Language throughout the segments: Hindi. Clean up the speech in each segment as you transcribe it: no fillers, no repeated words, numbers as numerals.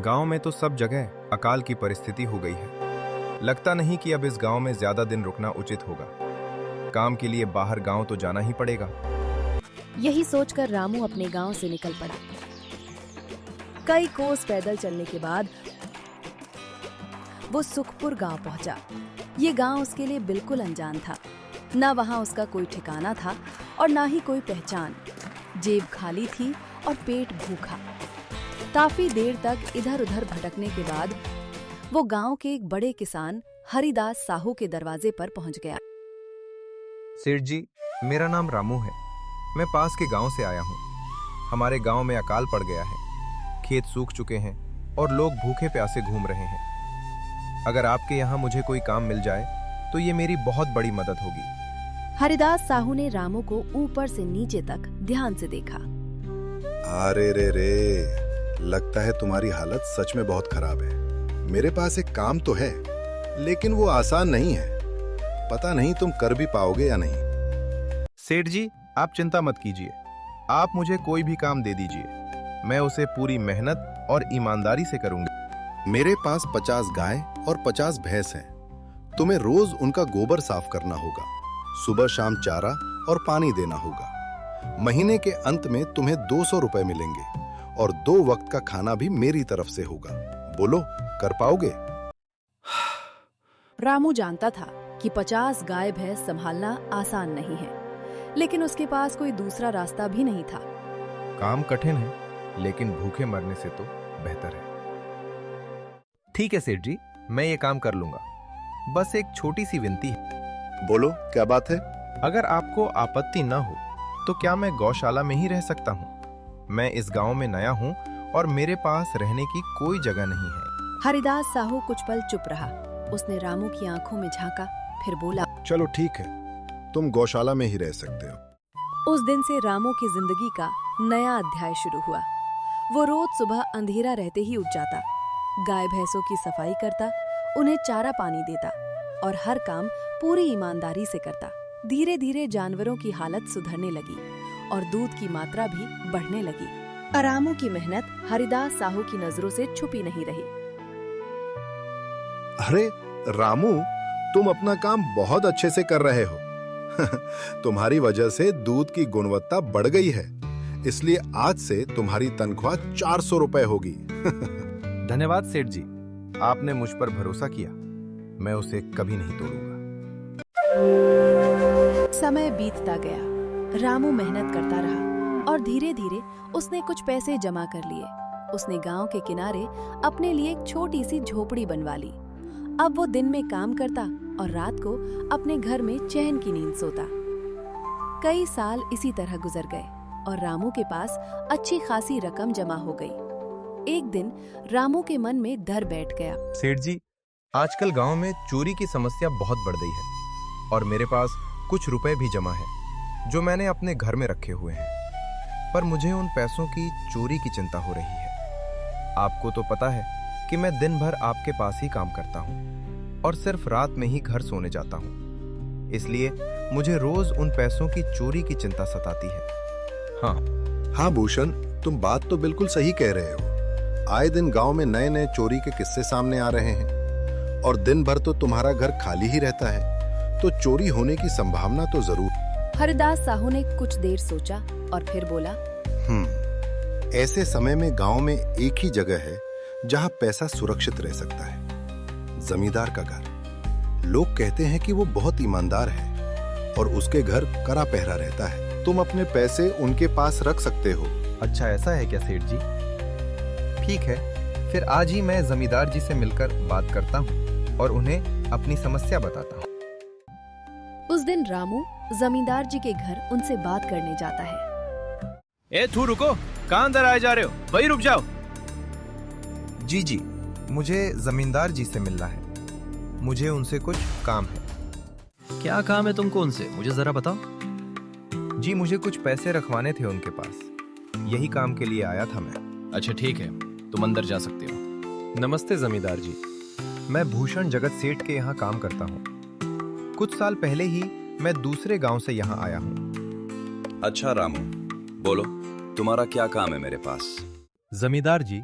गांव में तो सब जगह अकाल की परिस्थिति हो गई है। लगता नहीं कि अब इस गांव में ज्यादा दिन रुकना उचित होगा। काम के लिए बाहर गांव तो जाना ही पड़ेगा। यही सोचकर रामू अपने गांव से निकल पड़ा। कई कोस पैदल चलने के बाद वो सुखपुर गांव पहुंचा। ये गांव उसके लिए बिल्कुल अनजान था। ना वहां उसका कोई ठिकाना था और ना ही कोई पहचान। जेब खाली थी और पेट भूखा। काफी देर तक इधर उधर भटकने के बाद वो गांव के एक बड़े किसान हरिदास साहू के दरवाजे पर पहुंच गया। सेठ जी, मेरा नाम रामू है। मैं पास के गांव से आया हूँ। हमारे गांव में अकाल पड़ गया है। खेत सूख चुके हैं और लोग भूखे प्यासे घूम रहे हैं। अगर आपके यहाँ मुझे कोई काम मिल जाए तो ये मेरी बहुत बड़ी मदद होगी। हरिदास साहू ने रामू को ऊपर से नीचे तक ध्यान से देखा। अरे रे, लगता है तुम्हारी हालत सच में बहुत खराब है। मेरे पास एक काम तो है, लेकिन वो आसान नहीं है। पता नहीं तुम कर भी पाओगे या नहीं। सेठ जी, आप चिंता मत कीजिए। आप मुझे कोई भी काम दे दीजिए, मैं उसे पूरी मेहनत और ईमानदारी से करूंगा। मेरे पास 50 गाय और 50 भैंस हैं। तुम्हें रोज उनका गोबर साफ करना होगा। सुबह शाम चारा और पानी देना होगा। महीने के अंत में तुम्हें 200 रुपए मिलेंगे और 2 वक्त का खाना भी मेरी तरफ से होगा। बोलो, कर पाओगे? रामू जानता था कि 50 गाय भैंस संभालना आसान नहीं है, लेकिन उसके पास कोई दूसरा रास्ता भी नहीं था। काम कठिन है, लेकिन भूखे मरने से तो बेहतर है। ठीक है सेठ जी, मैं ये काम कर लूंगा। बस एक छोटी सी विनती है। बोलो, क्या बात है? अगर आपको आपत्ति न हो तो क्या मैं गौशाला में ही रह सकता हूँ? मैं इस गांव में नया हूँ और मेरे पास रहने की कोई जगह नहीं है। हरिदास साहू कुछ पल चुप रहा। उसने रामू की आंखों में झांका, फिर बोला, चलो ठीक है, तुम गौशाला में ही रह सकते हो। उस दिन से रामू की जिंदगी का नया अध्याय शुरू हुआ। वो रोज सुबह अंधेरा रहते ही उठ जाता, गाय भैंसों की सफाई करता, उन्हें चारा पानी देता और हर काम पूरी ईमानदारी से करता। धीरे धीरे जानवरों की हालत सुधरने लगी और दूध की मात्रा भी बढ़ने लगी। रामू की मेहनत हरिदास साहू की नजरों से छुपी नहीं रही। अरे रामू, तुम अपना काम बहुत अच्छे से कर रहे हो। तुम्हारी वजह से दूध की गुणवत्ता बढ़ गई है, इसलिए आज से तुम्हारी तनख्वाह 400 रुपए होगी। धन्यवाद सेठ जी, आपने मुझ पर भरोसा किया। मैं उसे कभी नहीं तोड़ूंगा। समय बीतता गया। रामू मेहनत करता रहा और धीरे धीरे उसने कुछ पैसे जमा कर लिए। उसने गांव के किनारे अपने लिए एक छोटी सी झोपड़ी बनवा ली। अब वो दिन में काम करता और रात को अपने घर में चैन की नींद सोता। कई साल इसी तरह गुजर गए और रामू के पास अच्छी खासी रकम जमा हो गई। एक दिन रामू के मन में डर बैठ गया। सेठ जी, आजकल गांव में चोरी की समस्या बहुत बढ़ गई है और मेरे पास कुछ रुपए भी जमा है जो मैंने अपने घर में रखे हुए हैं, पर मुझे उन पैसों की चोरी की चिंता हो रही है। आपको तो पता है कि मैं दिन भर आपके पास ही काम करता हूँ और सिर्फ रात में ही घर सोने जाता हूँ, इसलिए मुझे रोज उन पैसों की चोरी की चिंता सताती है। हाँ भूषण, तुम बात तो बिल्कुल सही कह रहे हो। आए दिन गांव में नए नए चोरी के किस्से सामने आ रहे हैं और दिन भर तो तुम्हारा घर खाली ही रहता है, तो चोरी होने की संभावना तो जरूर। हरिदास साहू ने कुछ देर सोचा और फिर बोला, ऐसे समय में गांव में एक ही जगह है जहां पैसा सुरक्षित रह सकता है, जमींदार का घर। लोग कहते हैं कि वो बहुत ईमानदार है और उसके घर कड़ा पहरा रहता है। तुम अपने पैसे उनके पास रख सकते हो। अच्छा, ऐसा है क्या सेठ जी? ठीक है, फिर आज ही मैं जमींदार जी से मिलकर बात करता हूँ और उन्हें अपनी समस्या बताता हूँ। उस दिन रामू जमींदार जी के घर उनसे बात करने जाता है। ए तू रुको, कहाँ अंदर आए जा रहे हो? वही रुक जाओ। जी जी, मुझे जमींदार जी से मिलना है। मुझे उनसे कुछ काम है। क्या काम है तुमको उनसे? मुझे जरा बताओ। जी, मुझे कुछ पैसे रखवाने थे उनके पास, यही काम के लिए आया था मैं। अच्छा ठीक है, तुम अंदर जा सकते हो। नमस्ते जमींदार जी, मैं भूषण जगत सेठ के यहाँ काम करता हूँ। कुछ साल पहले ही मैं दूसरे गांव से यहाँ आया हूँ। अच्छा रामू, बोलो, तुम्हारा क्या काम है मेरे पास? जमींदार जी,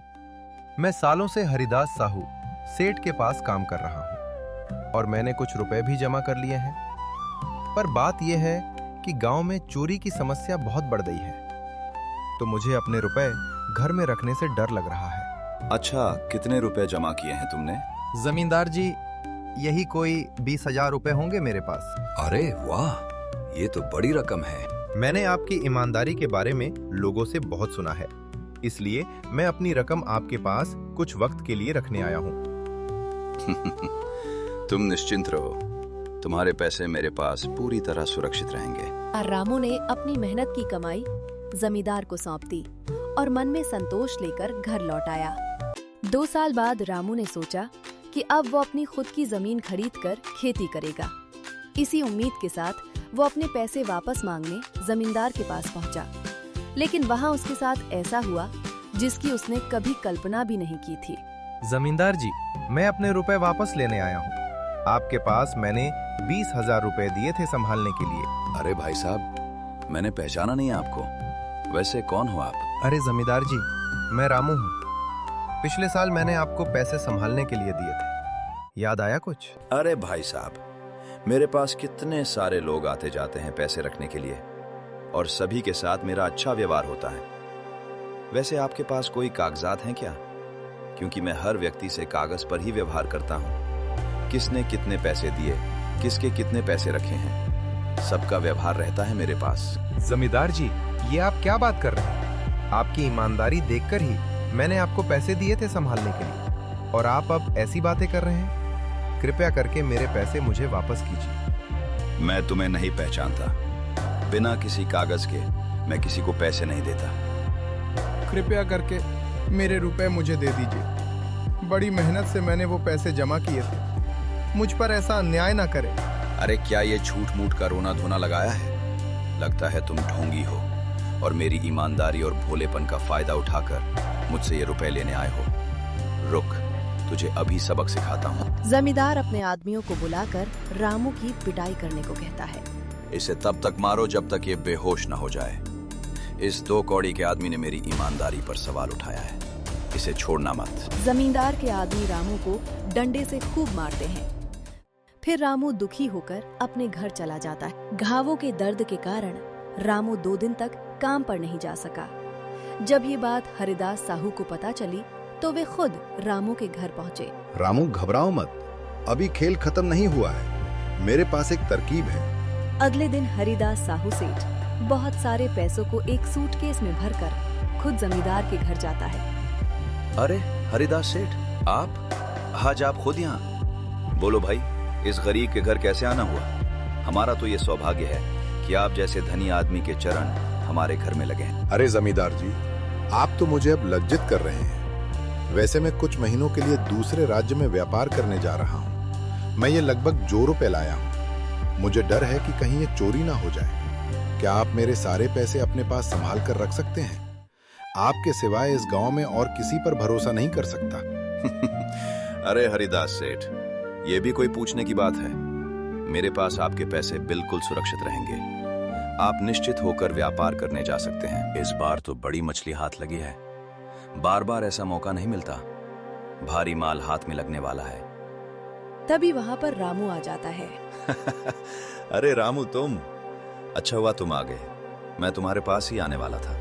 मैं सालों से हरिदास साहू सेठ के पास काम कर रहा हूं और मैंने कुछ रुपए भी जमा कर लिए हैं। पर बात यह है कि गांव में चोरी की समस्या बहुत बढ़ गई है, तो मुझे अपने रुपए घर में रखने से डर लग रहा है। अच्छा, कितने रुपए जमा किए हैं तुमने? जमींदार जी, यही कोई 20,000 रुपए होंगे मेरे पास। अरे वाह, ये तो बड़ी रकम है। मैंने आपकी ईमानदारी के बारे में लोगों से बहुत सुना है, इसलिए मैं अपनी रकम आपके पास कुछ वक्त के लिए रखने आया हूँ। तुम निश्चिंत रहो, तुम्हारे पैसे मेरे पास पूरी तरह सुरक्षित रहेंगे। और रामू ने अपनी मेहनत की कमाई जमींदार को सौंप दी और मन में संतोष लेकर घर लौट आया। 2 साल बाद रामू ने सोचा कि अब वो अपनी खुद की जमीन खरीदकर खेती करेगा। इसी उम्मीद के साथ वो अपने पैसे वापस मांगने जमींदार के पास पहुंचा, लेकिन वहां उसके साथ ऐसा हुआ जिसकी उसने कभी कल्पना भी नहीं की थी। जमींदार जी, मैं अपने रुपए वापस लेने आया हूँ। आपके पास मैंने 20,000 रुपए दिए थे संभालने के लिए। अरे भाई साहब, मैंने पहचाना नहीं आपको। वैसे कौन हो आप? अरे जमींदार जी, मैं रामू हूँ। पिछले साल मैंने आपको पैसे संभालने के लिए दिए थे, याद आया कुछ? अरे भाई साहब, मेरे पास कितने सारे लोग आते जाते हैं पैसे रखने के लिए, और सभी के साथ मेरा अच्छा व्यवहार होता है। वैसे आपके पास कोई कागजात हैं क्या? क्योंकि मैं हर व्यक्ति से कागज पर ही व्यवहार करता हूँ। किसने कितने पैसे दिए, किसके कितने पैसे रखे हैं, सबका व्यवहार रहता है मेरे पास। जमींदार जी, ये आप क्या बात कर रहे हैं? आपकी ईमानदारी देखकर ही मैंने आपको पैसे दिए थे संभालने के लिए, और आप अब ऐसी बातें कर रहे हैं। कृपया करके मेरे पैसे मुझे वापस कीजिए। मैं तुम्हें नहीं पहचानता। बिना किसी कागज के मैं किसी को पैसे नहीं देता। कृपया करके मेरे रुपए मुझे दे दीजिए। बड़ी मेहनत से मैंने वो पैसे जमा किए थे, मुझ पर ऐसा अन्याय ना करें। अरे क्या ये झूठ मूठ का रोना धोना लगाया है? लगता है तुम ढोंगी हो और मेरी ईमानदारी और भोलेपन का फायदा उठाकर मुझसे ये रुपए लेने आए हो। रुक, तुझे अभी सबक सिखाता हूँ। जमींदार अपने आदमियों को बुलाकर रामू की पिटाई करने को कहता है। इसे तब तक मारो जब तक ये बेहोश न हो जाए। इस 2 कौड़ी के आदमी ने मेरी ईमानदारी पर सवाल उठाया है, इसे छोड़ना मत। जमींदार के आदमी रामू को डंडे से खूब मारते हैं। फिर रामू दुखी होकर अपने घर चला जाता है। घावों के दर्द के कारण रामू 2 दिन तक काम पर नहीं जा सका। जब ये बात हरिदास साहू को पता चली तो वे खुद रामू के घर पहुंचे। रामू, घबराओ मत, अभी खेल खत्म नहीं हुआ है। मेरे पास एक तरकीब है। अगले दिन हरिदास साहू सेठ बहुत सारे पैसों को एक सूटकेस में भरकर खुद जमींदार के घर जाता है। अरे हरिदास सेठ, आप आज आप खुद यहाँ? बोलो भाई, इस गरीब के घर कैसे आना हुआ? हमारा तो ये सौभाग्य है कि आप जैसे धनी आदमी के चरण हमारे घर में लगे हैं। अरे जमींदार जी, आप तो मुझे अब लज्जित कर रहे हैं। वैसे मैं कुछ महीनों के लिए दूसरे राज्य में व्यापार करने जा रहा हूँ। मैं ये लगभग जोरों पे लाया हूँ। मुझे डर है कि कहीं ये चोरी ना हो जाए। क्या आप मेरे सारे पैसे अपने पास संभाल कर रख सकते हैं? आपके सिवाय इस गांव में और किसी पर भरोसा नहीं कर सकता। अरे हरिदास सेठ, ये भी कोई पूछने की बात है? मेरे पास आपके पैसे बिल्कुल सुरक्षित रहेंगे। आप निश्चित होकर व्यापार करने जा सकते हैं। इस बार तो बड़ी मछली हाथ लगी है। बार बार ऐसा मौका नहीं मिलता। भारी माल हाथ में लगने वाला है। तभी वहाँ पर रामू आ जाता है। अरे रामू, तुम? अच्छा हुआ तुम आ गए। मैं तुम्हारे पास ही आने वाला था।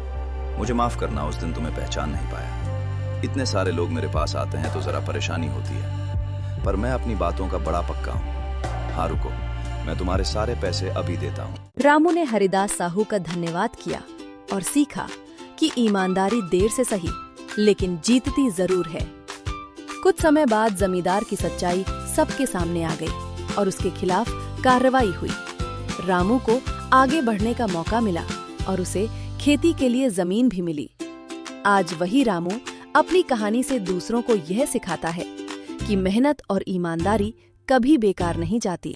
मुझे माफ करना, उस दिन तुम्हें पहचान नहीं पाया। इतने सारे लोग मेरे पास आते हैं तो जरा परेशानी होती है, पर मैं अपनी बातों का बड़ा पक्का हूँ। हाँ रुको, मैं तुम्हारे सारे पैसे अभी देता हूँ। रामू ने हरिदास साहू का धन्यवाद किया और सीखा कि ईमानदारी देर से सही लेकिन जीतती जरूर है। कुछ समय बाद जमींदार की सच्चाई सबके सामने आ गई और उसके खिलाफ कार्रवाई हुई। रामू को आगे बढ़ने का मौका मिला और उसे खेती के लिए जमीन भी मिली। आज वही रामू अपनी कहानी से दूसरों को यह सिखाता है कि मेहनत और ईमानदारी कभी बेकार नहीं जाती।